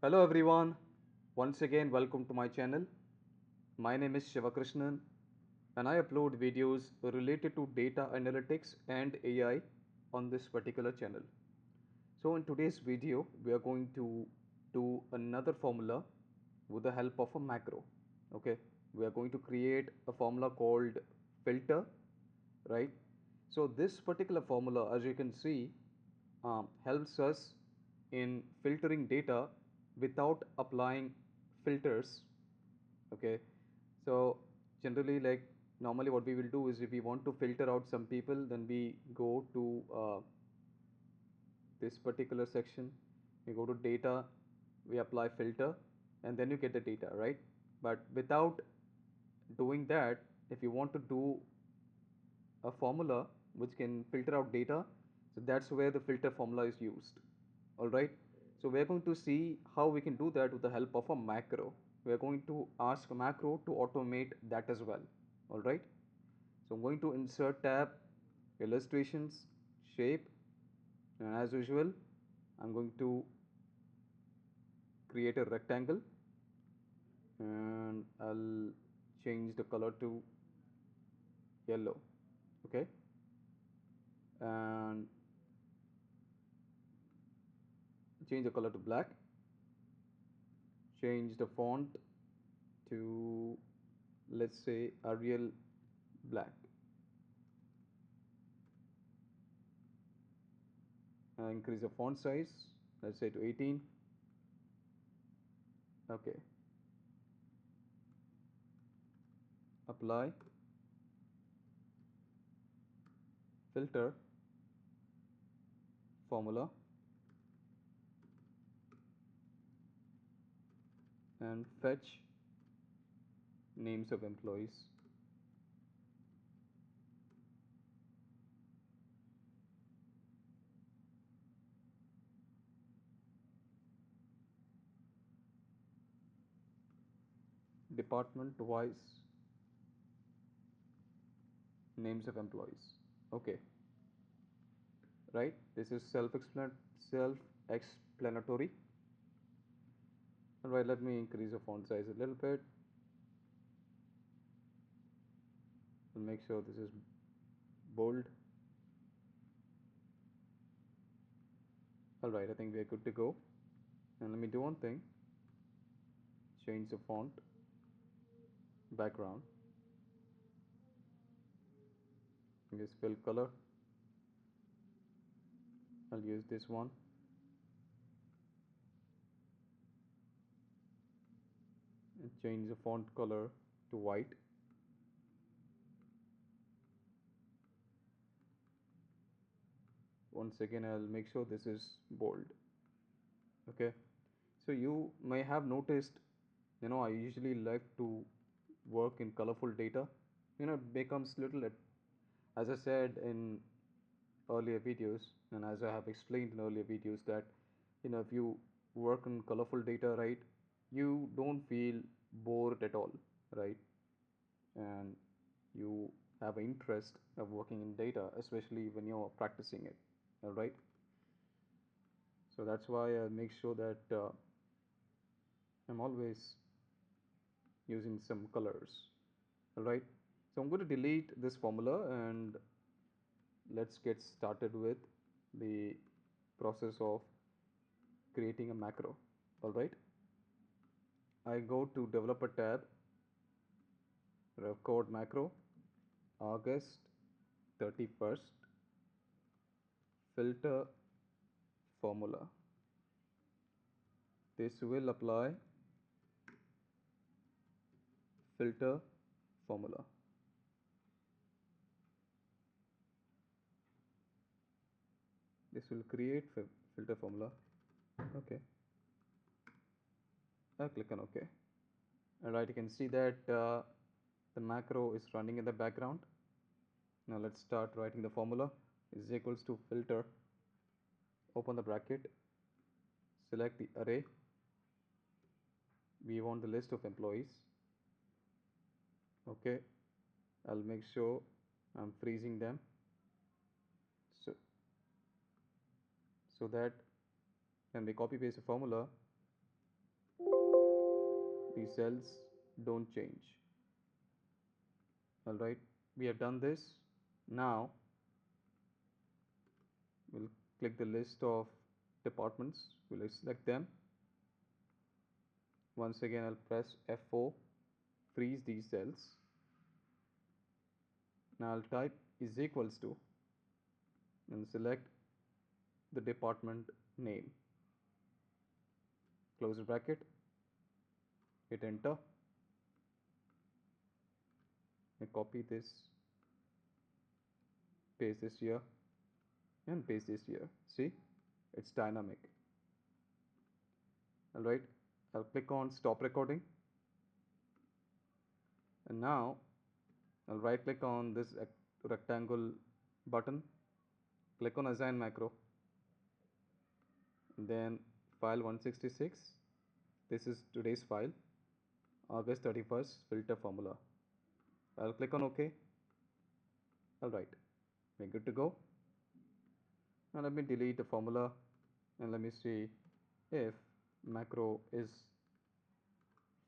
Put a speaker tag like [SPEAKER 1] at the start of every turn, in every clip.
[SPEAKER 1] Hello everyone, once again welcome to my channel. My name is Shivakrishnan and I upload videos related to data analytics and AI on this particular channel. So in today's video, we are going to do another formula with the help of a macro. Okay, we are going to create a formula called filter, right? So this particular formula, as you can see, helps us in filtering data without applying filters. Okay, so generally, like normally, what we will do is if we want to filter out some people, then we go to this particular section, we go to data, we apply filter, and then you get the data, right? But without doing that, if you want to do a formula which can filter out data, so that's where the filter formula is used. All right, so we're going to see how we can do that with the help of a macro. We're going to ask a macro to automate that as well. All right, so I'm going to insert tab, illustrations, shape, and as usual I'm going to create a rectangle and I'll change the color to yellow. Okay, and change the color to black, change the font to, let's say, Arial black, and increase the font size, let's say to 18. Okay, apply filter formula and fetch names of employees. Department wise names of employees. Okay, right, this is self-explanatory. All right, let me increase the font size a little bit and make sure this is bold. All right, I think we are good to go. And let me do one thing, change the font background, just fill color. I'll use this one and change the font color to white. Once again, I'll make sure this is bold. Okay, so you may have noticed, I usually like to work in colorful data. It becomes little, as I said in earlier videos, and as I have explained in earlier videos, that if you work in colorful data, right, you don't feel bored at all, right? And you have an interest of working in data, especially when you're practicing it. All right, so that's why I make sure that I'm always using some colors. All right, so I'm going to delete this formula and let's get started with the process of creating a macro. All right, I go to developer tab, record macro, August 31st, filter formula. This will apply filter formula. This will create filter formula. Okay, I click on OK. Alright, you can see that the macro is running in the background. Now let's start writing the formula. Is equals to filter, open the bracket, select the array. We want the list of employees. Okay, I'll make sure I'm freezing them so that when we copy paste the formula, these cells don't change. All right, we have done this. Now we'll click the list of departments, we'll select them. Once again I'll press F4, freeze these cells. Now I'll type is equals to and select the department name, close the bracket, hit enter. I copy this, paste this here, and paste this here. See, it's dynamic. All right, I'll click on stop recording, and now I'll right click on this rectangle button, click on assign macro, and then file 166. This is today's file, August 31st filter formula. I'll click on OK. All right, we're good to go. Now let me delete the formula and let me see if macro is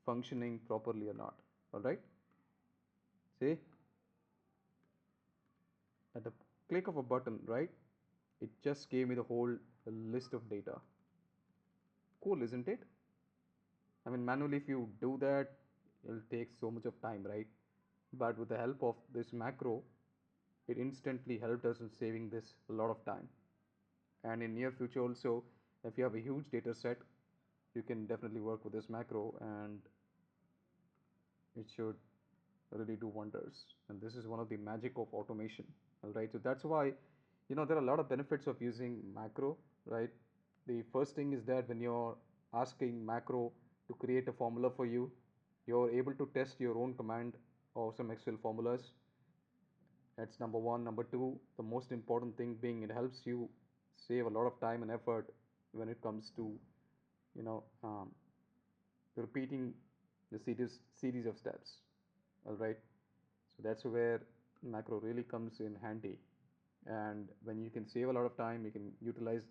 [SPEAKER 1] functioning properly or not. All right, see, at the click of a button, right, it just gave me the whole list of data. Cool, isn't it? I mean, manually if you do that, it'll take so much of time, right? But with the help of this macro, it instantly helped us in saving this a lot of time. And in near future also, if you have a huge data set, you can definitely work with this macro and it should really do wonders. And this is one of the magic of automation. All right, so that's why, there are a lot of benefits of using macro, right? The first thing is that when you're asking macro to create a formula for you, you're able to test your own command or some Excel formulas. That's number one. Number two, the most important thing being it helps you save a lot of time and effort when it comes to, you know, um, repeating the series of steps. All right. So that's where macro really comes in handy. And when you can save a lot of time, you can utilize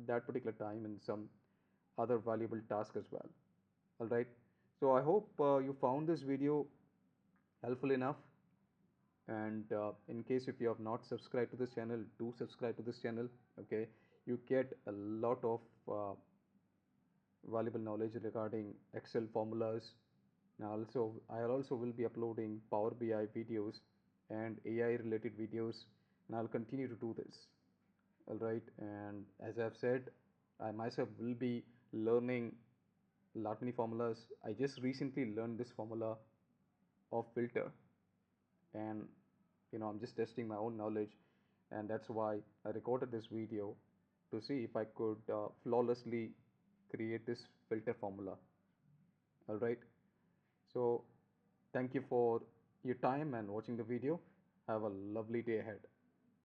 [SPEAKER 1] that particular time in some other valuable task as well. All right. So I hope you found this video helpful enough. And in case if you have not subscribed to this channel, do subscribe to this channel. Okay, you get a lot of valuable knowledge regarding Excel formulas. Now also I also will be uploading Power BI videos and AI related videos, and I'll continue to do this. All right, and as I've said, I myself will be learning lot many formulas. I just recently learned this formula of filter, and I'm just testing my own knowledge, and that's why I recorded this video to see if I could flawlessly create this filter formula. All right, so thank you for your time and watching the video. Have a lovely day ahead.